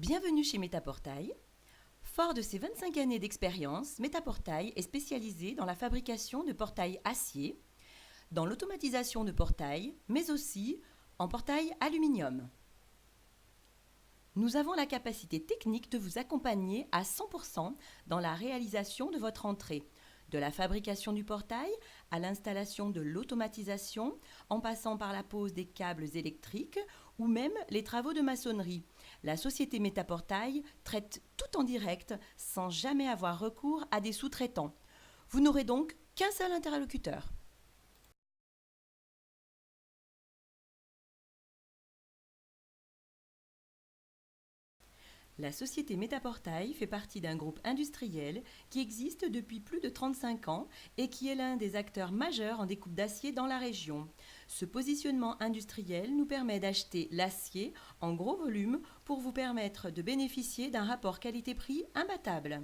Bienvenue chez Metaportail. Fort de ses 25 années d'expérience, Metaportail est spécialisé dans la fabrication de portails acier, dans l'automatisation de portails, mais aussi en portail aluminium. Nous avons la capacité technique de vous accompagner à 100% dans la réalisation de votre entrée, de la fabrication du portail à l'installation de l'automatisation, en passant par la pose des câbles électriques ou même les travaux de maçonnerie. La société Metaportail traite tout en direct sans jamais avoir recours à des sous-traitants. Vous n'aurez donc qu'un seul interlocuteur. La société Metaportail fait partie d'un groupe industriel qui existe depuis plus de 35 ans et qui est l'un des acteurs majeurs en découpe d'acier dans la région. Ce positionnement industriel nous permet d'acheter l'acier en gros volume pour vous permettre de bénéficier d'un rapport qualité-prix imbattable.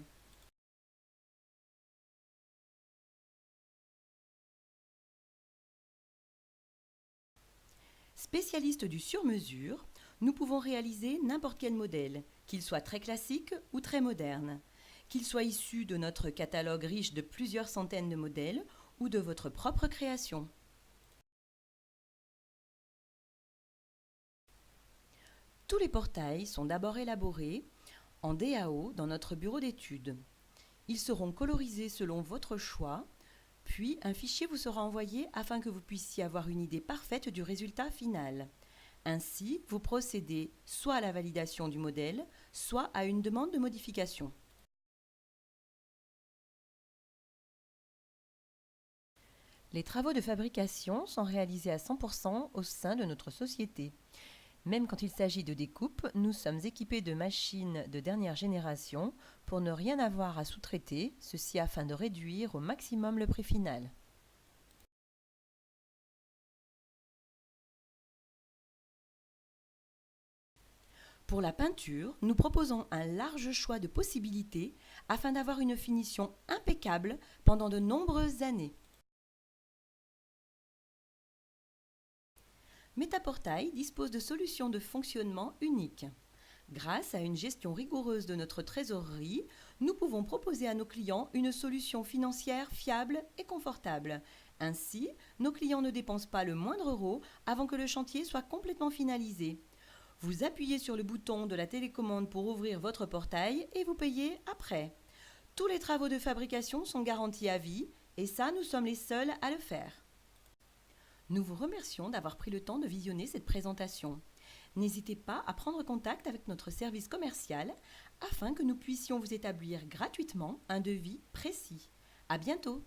Spécialiste du sur-mesure, nous pouvons réaliser n'importe quel modèle, qu'il soit très classique ou très moderne, qu'il soit issu de notre catalogue riche de plusieurs centaines de modèles ou de votre propre création. Tous les portails sont d'abord élaborés en DAO dans notre bureau d'études. Ils seront colorisés selon votre choix, puis un fichier vous sera envoyé afin que vous puissiez avoir une idée parfaite du résultat final. Ainsi, vous procédez soit à la validation du modèle, soit à une demande de modification. Les travaux de fabrication sont réalisés à 100% au sein de notre société. Même quand il s'agit de découpe, nous sommes équipés de machines de dernière génération pour ne rien avoir à sous-traiter, ceci afin de réduire au maximum le prix final. Pour la peinture, nous proposons un large choix de possibilités afin d'avoir une finition impeccable pendant de nombreuses années. Metaportail dispose de solutions de fonctionnement uniques. Grâce à une gestion rigoureuse de notre trésorerie, nous pouvons proposer à nos clients une solution financière fiable et confortable. Ainsi, nos clients ne dépensent pas le moindre euro avant que le chantier soit complètement finalisé. Vous appuyez sur le bouton de la télécommande pour ouvrir votre portail et vous payez après. Tous les travaux de fabrication sont garantis à vie et ça, nous sommes les seuls à le faire. Nous vous remercions d'avoir pris le temps de visionner cette présentation. N'hésitez pas à prendre contact avec notre service commercial afin que nous puissions vous établir gratuitement un devis précis. À bientôt!